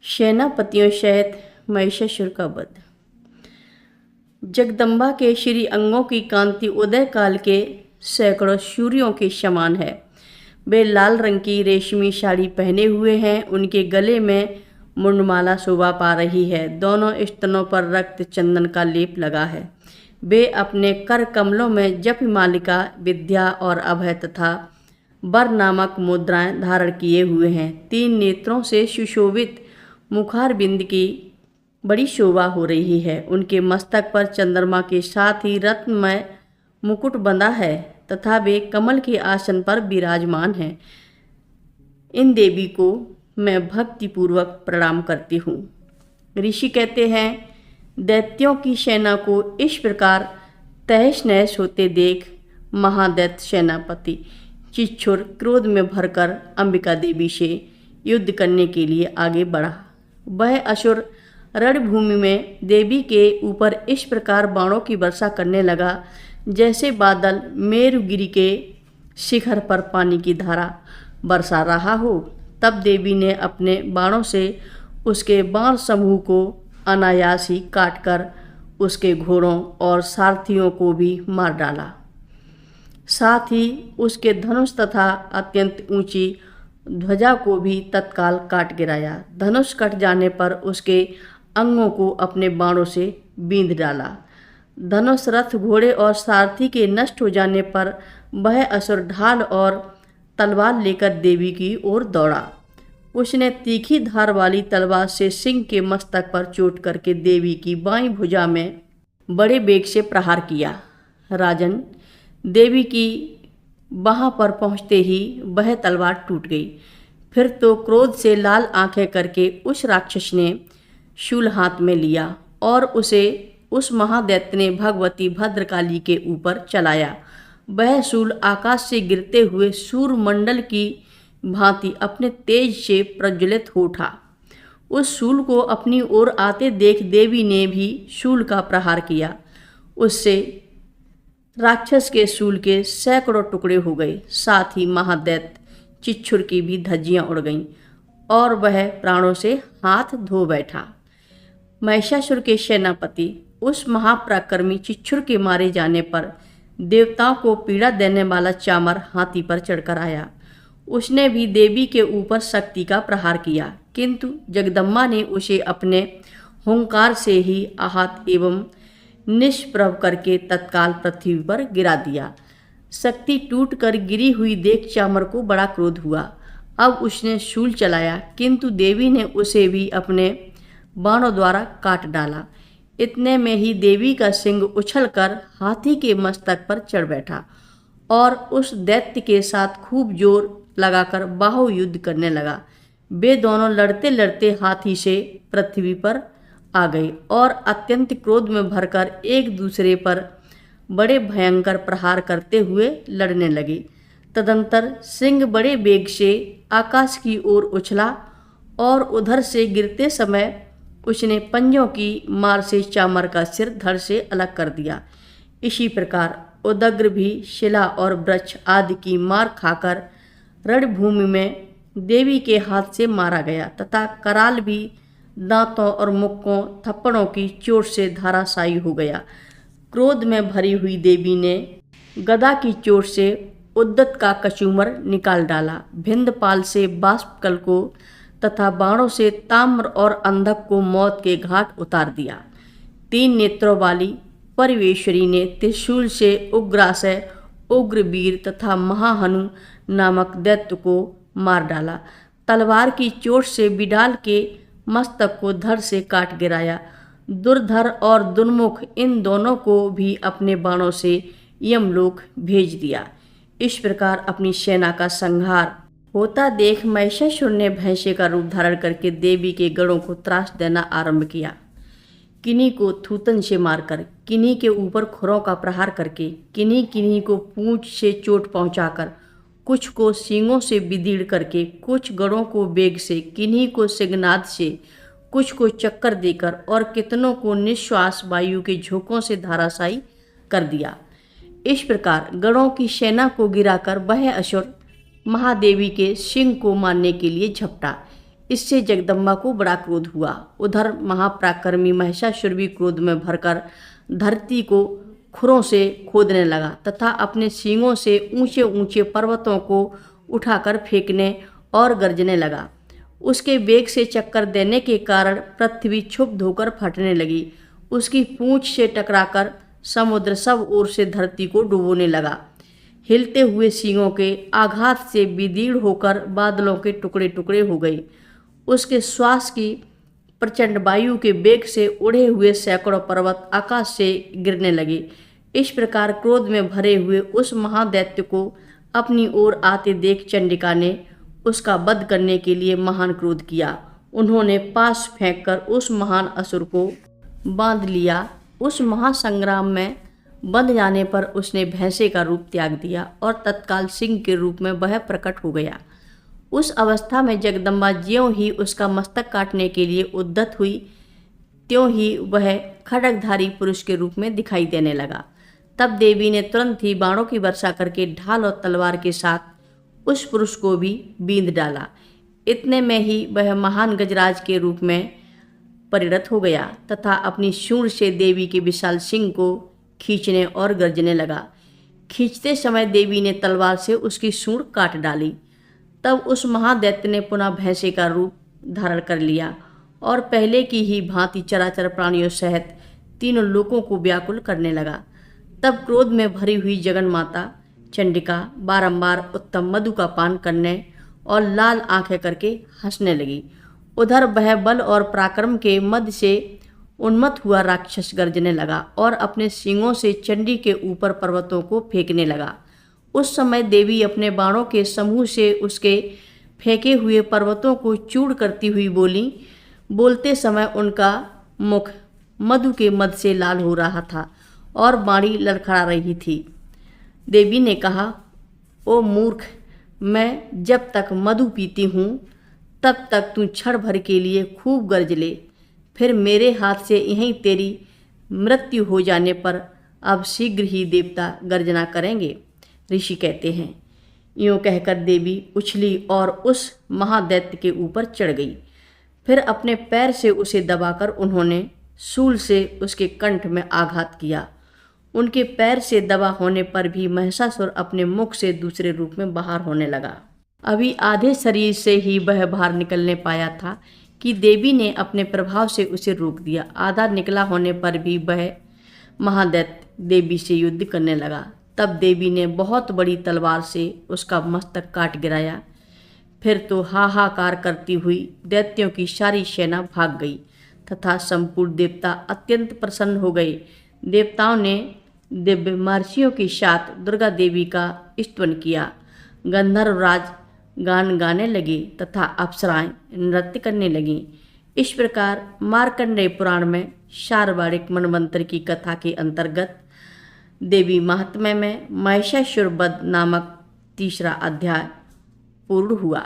सेनापतियों सहित महिषासुर का वध। जगदम्बा के श्री अंगों की कांति उदय काल के सैकड़ों सूर्यों के समान है। वे लाल रंग की रेशमी साड़ी पहने हुए हैं। उनके गले में मुंडमाला शोभा पा रही है। दोनों स्तनों पर रक्त चंदन का लेप लगा है। वे अपने कर कमलों में जप मालिका, विद्या और अभय तथा वर नामक मुद्राएं धारण किए हुए हैं। 3 नेत्रों से सुशोभित मुखारबिंद की बड़ी शोभा हो रही है। उनके मस्तक पर चंद्रमा के साथ ही रत्नमय मुकुट बंधा है तथा वे कमल के आसन पर विराजमान हैं। इन देवी को मैं भक्तिपूर्वक प्रणाम करती हूँ। ऋषि कहते हैं, दैत्यों की सेना को इस प्रकार तहस नहस होते देख महादैत्य सेनापति चिच्छुर क्रोध में भरकर अंबिका देवी से युद्ध करने के लिए आगे बढ़ा। वह असुर रणभूमि में देवी के ऊपर इस प्रकार बाणों की वर्षा करने लगा जैसे बादल मेरुगिरी के शिखर पर पानी की धारा बरसा रहा हो। तब देवी ने अपने बाणों से उसके बाण समूह को अनायास ही काटकर उसके घोड़ों और सारथियों को भी मार डाला। साथ ही उसके धनुष तथा अत्यंत ऊंची ध्वजा को भी तत्काल काट गिराया। धनुष कट जाने पर उसके अंगों को अपने बाणों से बींध डाला। धनुष, रथ, घोड़े और सारथी के नष्ट हो जाने पर वह असुर ढाल और तलवार लेकर देवी की ओर दौड़ा। उसने तीखी धार वाली तलवार से सिंह के मस्तक पर चोट करके देवी की बाईं भुजा में बड़े वेग से प्रहार किया। राजन, देवी की बाह पर पहुंचते ही वह तलवार टूट गई। फिर तो क्रोध से लाल आंखें करके उस राक्षस ने शूल हाथ में लिया और उसे उस महादैत्य ने भगवती भद्रकाली के ऊपर चलाया। वह शूल आकाश से गिरते हुए सूर्यमंडल की भांति अपने तेज से प्रज्वलित हो उठा। उस शूल को अपनी ओर आते देख देवी ने भी शूल का प्रहार किया। उससे राक्षस के शूल के सैकड़ों टुकड़े हो गए। साथ ही महादैत्य चिच्छुर की भी धज्जियां उड़ गईं और वह प्राणों से हाथ धो बैठा। महिषासुर के सेनापति उस महापराक्रमी चिच्छुर के मारे जाने पर देवताओं को पीड़ा देने वाला चामर हाथी पर चढ़कर आया। उसने भी देवी के ऊपर शक्ति का प्रहार किया, किंतु जगदम्बा ने उसे अपने हुंकार से ही आहत एवं निष्प्रभ करके तत्काल पृथ्वी पर गिरा दिया। शक्ति टूटकर गिरी हुई देख चामर को बड़ा क्रोध हुआ। अब उसने शूल चलाया, किंतु देवी ने उसे भी अपने बाणों द्वारा काट डाला। इतने में ही देवी का सिंह उछलकर हाथी के मस्तक पर चढ़ बैठा और उस दैत्य के साथ खूब जोर लगाकर बाहु युद्ध करने लगा। वे दोनों लड़ते लड़ते हाथी से पृथ्वी पर आ गए और अत्यंत क्रोध में भरकर एक दूसरे पर बड़े भयंकर प्रहार करते हुए लड़ने लगे। तदंतर सिंह बड़े वेग से आकाश की ओर उछला और उधर से गिरते समय उसने पंजों की मार से चामर का सिर धड़ से अलग कर दिया। इसी प्रकार उदग्र भी शिला और वृक्ष आदि की मार खाकर रणभूमि में देवी के हाथ से मारा गया तथा कराल भी दांतों और मुक्कों थप्पड़ों की चोट से धराशायी हो गया। क्रोध में भरी हुई देवी ने गदा की चोट से उद्दत का कचूमर निकाल डाला। भिंदपाल से बाष्पकल को तथा बाणों से ताम्र और अंधक को मौत के घाट उतार दिया। 3 नेत्रों वाली परिवेश्वरी ने त्रिशूल से उग्रासय, उग्रवीर तथा महाहनु नामक दैत्य को मार डाला। तलवार की चोट से बिडाल के मस्तक को धड़ से काट गिराया। दुर्धर और दुर्मुख इन दोनों को भी अपने बाणों से यमलोक भेज दिया। इस प्रकार अपनी सेना का संहार होता देख महिषासुर ने भैंसे का रूप धारण करके देवी के गढ़ों को त्रास देना आरंभ किया। किन्हीं को थूतन से मारकर, किन्हीं के ऊपर खुरों का प्रहार करके, किन्हीं किन्हीं को पूंछ से चोट पहुंचाकर, कुछ को सींगों से बिदीड़ करके, कुछ गढ़ों को बेग से, किन्हीं को सिंहनाद से, कुछ को चक्कर देकर और कितनों को निश्वास वायु के झोंकों से धराशायी कर दिया। इस प्रकार गढ़ों की सेना को गिराकर वह असुर महादेवी के सिंह को मारने के लिए झपटा। इससे जगदम्बा को बड़ा क्रोध हुआ। उधर महापराक्रमी महिषासुर भी क्रोध में भरकर धरती को खुरों से खोदने लगा तथा अपने सींगों से ऊंचे ऊंचे पर्वतों को उठाकर फेंकने और गरजने लगा। उसके वेग से चक्कर देने के कारण पृथ्वी क्षुब्ध होकर फटने लगी। उसकी पूंछ से टकराकर समुद्र सब ओर से धरती को डुबोने लगा। हिलते हुए सींगों के आघात से विदीर्ण होकर बादलों के टुकड़े टुकड़े हो गई। उसके श्वास की प्रचंड वायु के वेग से उड़े हुए सैकड़ों पर्वत आकाश से गिरने लगे। इस प्रकार क्रोध में भरे हुए उस महादैत्य को अपनी ओर आते देख चंडिका ने उसका वध करने के लिए महान क्रोध किया। उन्होंने पास फेंककर उस महान असुर को बांध लिया। उस महासंग्राम में बंध जाने पर उसने भैंसे का रूप त्याग दिया और तत्काल सिंह के रूप में वह प्रकट हो गया। उस अवस्था में जगदम्बा ज्यों ही उसका मस्तक काटने के लिए उद्यत हुई, त्यों ही वह खड्गधारी पुरुष के रूप में दिखाई देने लगा। तब देवी ने तुरंत ही बाणों की वर्षा करके ढाल और तलवार के साथ उस पुरुष को भी बींध डाला। इतने में ही वह महान गजराज के रूप में परिणत हो गया तथा अपनी सूंड से देवी के विशाल सिंह को खींचने और गर्जने लगा। खींचते समय देवी ने तलवार से उसकी सूंड काट डाली। तब उस महादैत्य ने पुनः भैंसे का रूप धारण कर लिया और पहले की ही भांति चराचर प्राणियों सहित तीनों लोकों को व्याकुल करने लगा। तब क्रोध में भरी हुई जगन माता चंडिका बारंबार उत्तम मधु का पान करने और लाल आंखें करके हंसने लगी। उधर वह बल और पराक्रम के मद से उन्मत्त हुआ राक्षस गर्जने लगा और अपने सींगों से चंडी के ऊपर पर्वतों को फेंकने लगा। उस समय देवी अपने बाणों के समूह से उसके फेंके हुए पर्वतों को चूर करती हुई बोली। बोलते समय उनका मुख मधु के मद से लाल हो रहा था और बाणी लड़खड़ा रही थी। देवी ने कहा, ओ मूर्ख, मैं जब तक मधु पीती हूँ तब तक तू क्षण भर के लिए खूब गर्ज ले, फिर मेरे हाथ से यहीं तेरी मृत्यु हो जाने पर अब शीघ्र ही देवता गर्जना करेंगे। ऋषि कहते हैं, यूँ कहकर देवी उछली और उस महादैत्य के ऊपर चढ़ गई। फिर अपने पैर से उसे दबाकर उन्होंने शूल से उसके कंठ में आघात किया। उनके पैर से दबा होने पर भी महिषासुर अपने मुख से दूसरे रूप में बाहर होने लगा। अभी आधे शरीर से ही वह बाहर निकलने पाया था कि देवी ने अपने प्रभाव से उसे रोक दिया। आधा निकला होने पर भी वह महादैत्य देवी से युद्ध करने लगा। तब देवी ने बहुत बड़ी तलवार से उसका मस्तक काट गिराया। फिर तो हाहाकार करती हुई दैत्यों की सारी सेना भाग गई तथा संपूर्ण देवता अत्यंत प्रसन्न हो गए। देवताओं ने दिव्य महर्षियों के साथ दुर्गा देवी का स्तवन किया। गंधर्व राज गान गाने लगे तथा अप्सराएं नृत्य करने लगीं। इस प्रकार मार्कंडेय पुराण में शार्वारिक मनवंतर की कथा के अंतर्गत देवी महात्म्य में महिषासुर वध नामक तीसरा अध्याय पूर्ण हुआ।